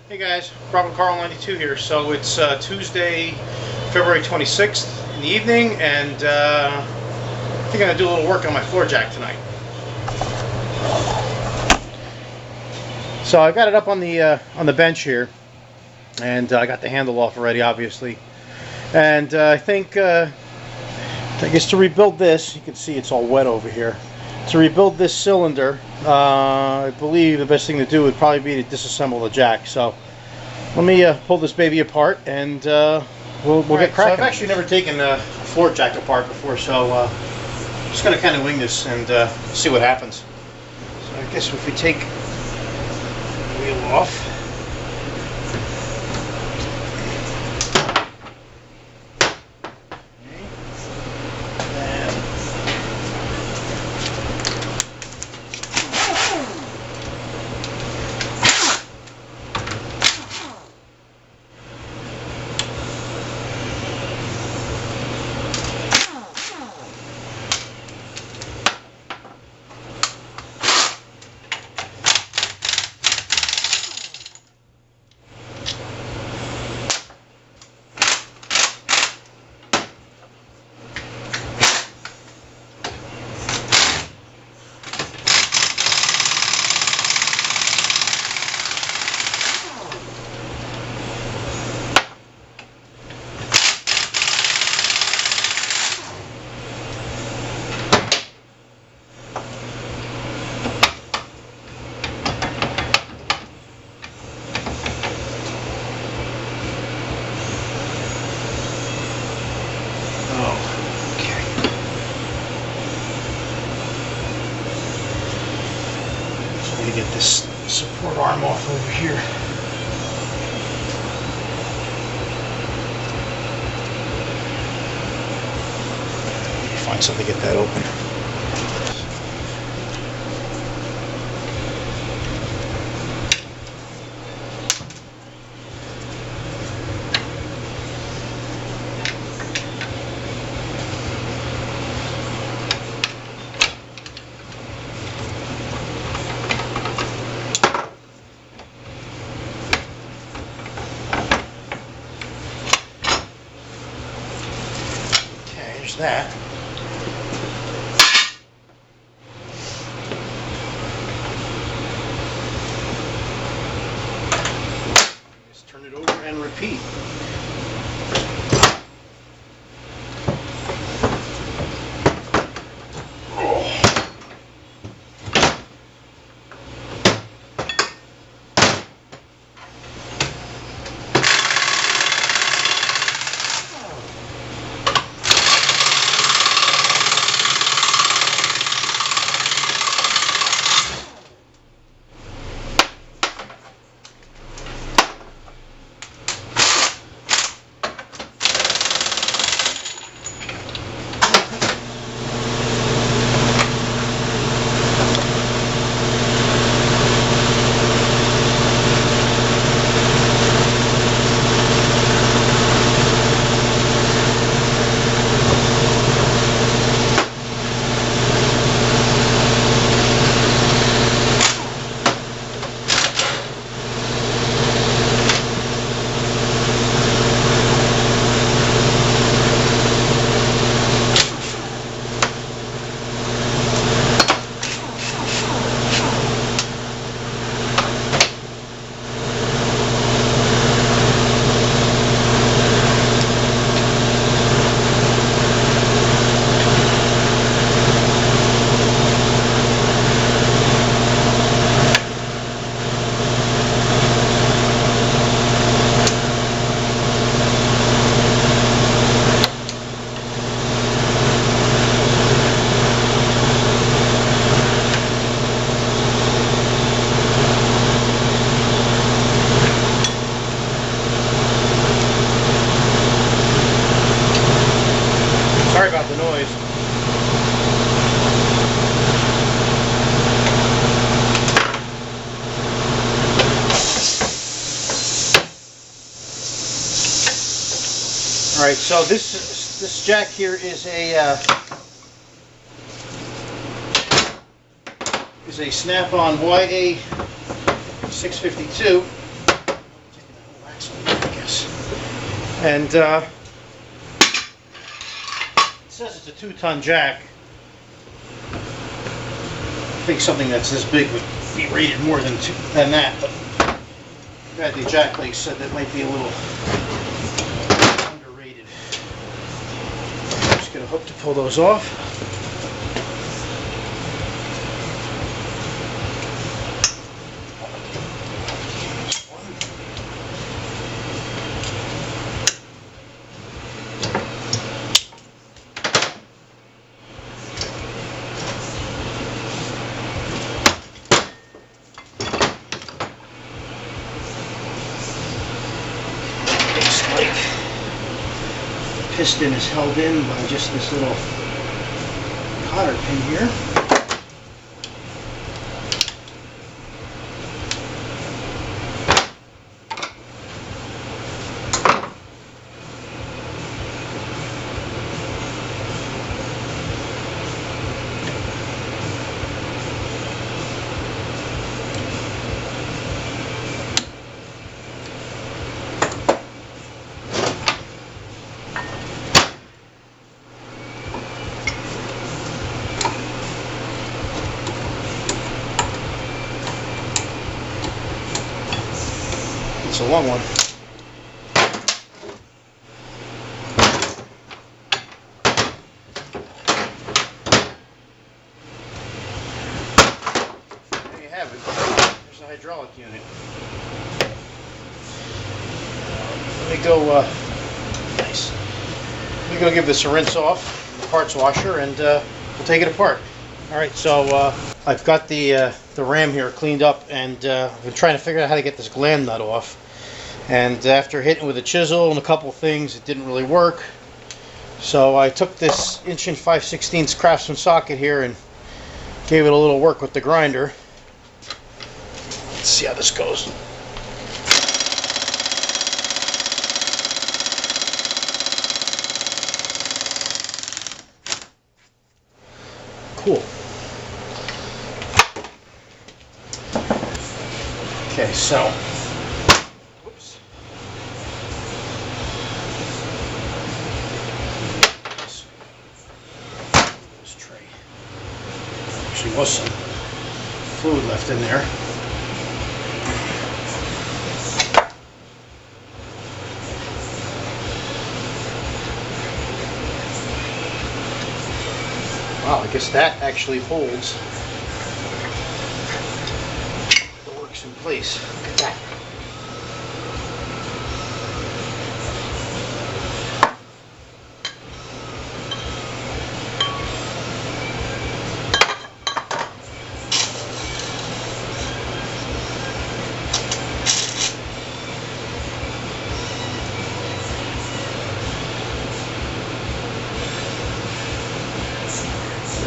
Hey guys, Robert Carl 92 here. So it's Tuesday, February 26th in the evening, and I think I'm gonna do a little work on my floor jack tonight. So I got it up on the bench here, and I got the handle off already, obviously. And I think I guess to rebuild this, you can see it's all wet over here. To rebuild this cylinder, I believe the best thing to do would probably be to disassemble the jack. So let me pull this baby apart, and we'll get cracking. So I've actually never taken a floor jack apart before, so I'm just going to kind of wing this and see what happens. So I guess if we take the wheel off. Get this support arm off over here. Find something to get that open. That. Just turn it over and repeat. Sorry about the noise. All right, so this jack here is a snap-on YA 652. And it says it's a 2-ton jack. I think something that's this big would be rated more than that, but the jack lady said that might be a little underrated. Just get a hook to pull those off. Piston is held in by just this little cotter pin here. It's a long one. There you have it. There's the hydraulic unit. Let me go. Nice. Let me go give this a rinse off, the parts washer, and we'll take it apart. All right. So I've got the ram here cleaned up, and I've been trying to figure out how to get this gland nut off. And after hitting with a chisel and a couple things, it didn't really work. So I took this 1 5/16" Craftsman socket here and gave it a little work with the grinder. Let's see how this goes. Cool. Okay, so was some fluid left in there. Wow, I guess that actually holds the works in place. Look at that.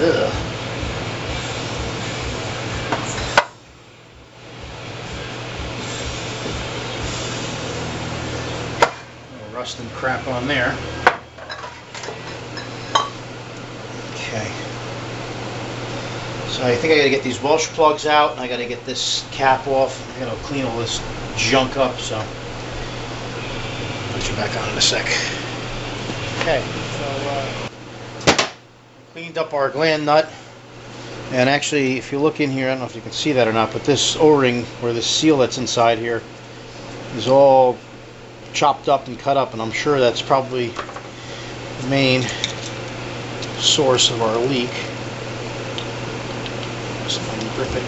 Ugh. Rust and crap on there. Okay. So I think I gotta get these Welsh plugs out, and I gotta get this cap off. I gotta clean all this junk up, so I'll put you back on in a sec. Okay, so cleaned up our gland nut, and actually if you look in here, I don't know if you can see that or not, but this O-ring, or this seal that's inside here, is all chopped up and cut up, and I'm sure that's probably the main source of our leak. Just grip it.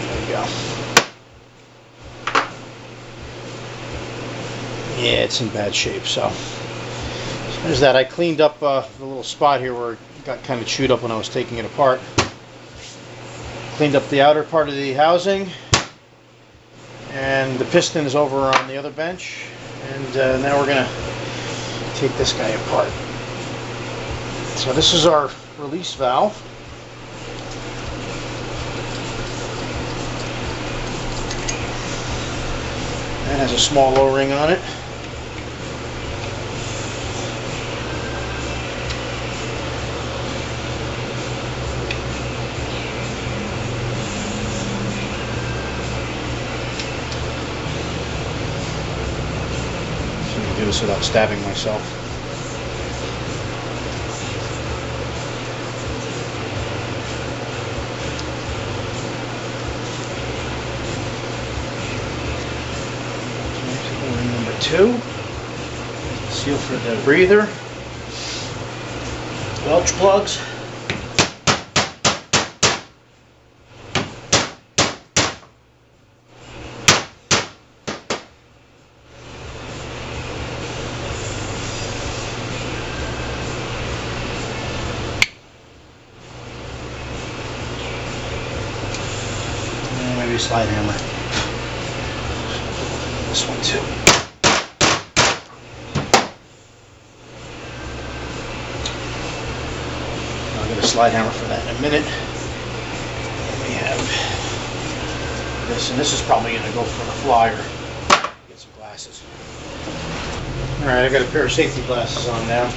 There you go. Yeah, it's in bad shape, so there's that. I cleaned up the little spot here where it got kind of chewed up when I was taking it apart. Cleaned up the outer part of the housing, and the piston is over on the other bench, and now we're going to take this guy apart. So this is our release valve. It has a small O-ring on it. this without stabbing myself. Number 2, seal for the breather, belch plugs. And maybe a slide hammer. This one too. I'll get a slide hammer for that in a minute. And we have this, and this is probably going to go for the flyer. Get some glasses. Alright, I've got a pair of safety glasses on now.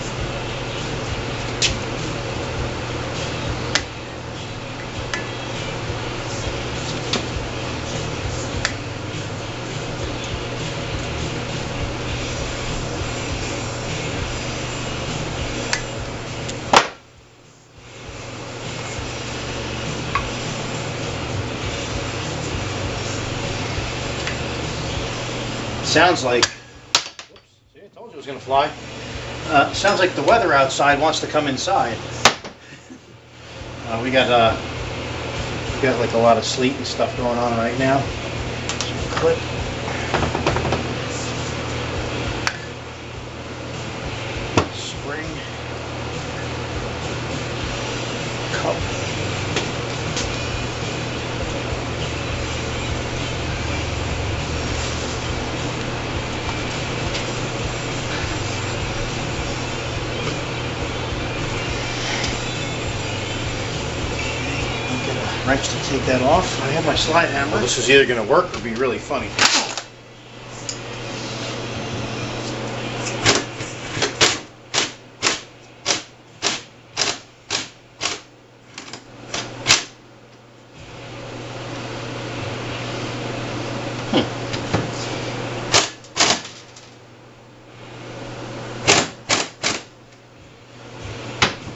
Sounds like, whoops, see, I told you it was going to fly. Sounds like the weather outside wants to come inside. We got like a lot of sleet and stuff going on right now. So clip. Spring. Cup. Wrench to take that off. I have my slide hammer. Well, this is either going to work or be really funny.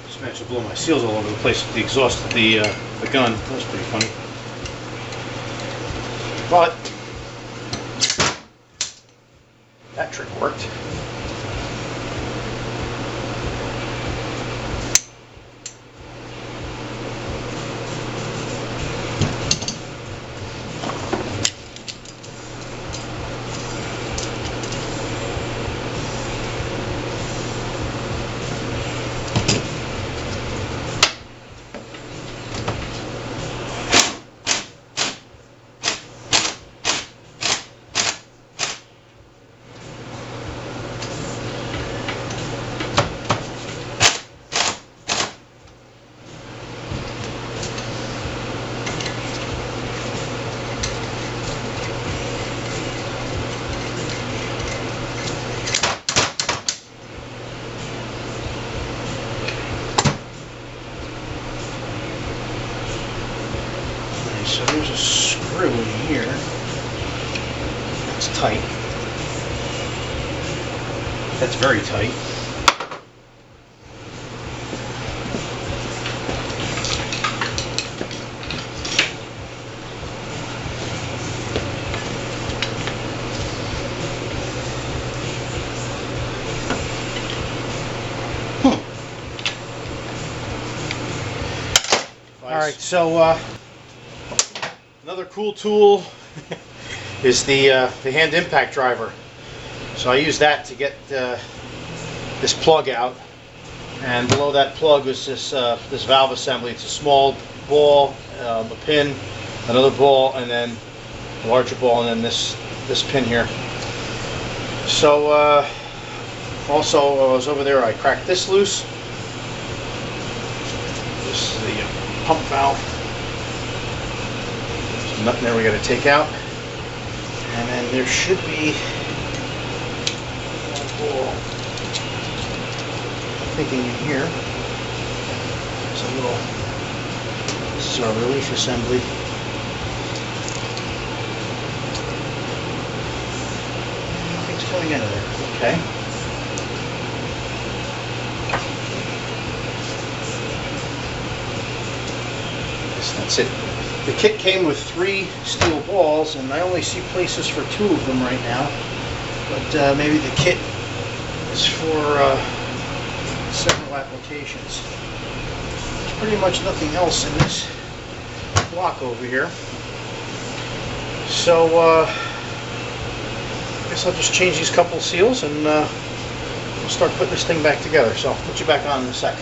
Just managed to blow my seals all over the place with the exhaust of the gun. That was pretty funny. But that trick worked. So there's a screw in here. That's tight. That's very tight. All right, so another cool tool is the hand impact driver. So I use that to get this plug out, and below that plug is this valve assembly. It's a small ball, a pin, another ball, and then a larger ball, and then this pin here. So also, while I was over there, I cracked this loose. This is the pump valve. There's nothing there we got to take out. And then there should be one ball, I'm thinking in here. There's a little, this is our relief assembly. Nothing's coming out of there. Okay. That's it. The kit came with 3 steel balls, and I only see places for 2 of them right now. But maybe the kit is for several applications. There's pretty much nothing else in this block over here. So I guess I'll just change these couple seals and we'll start putting this thing back together. So I'll put you back on in a sec.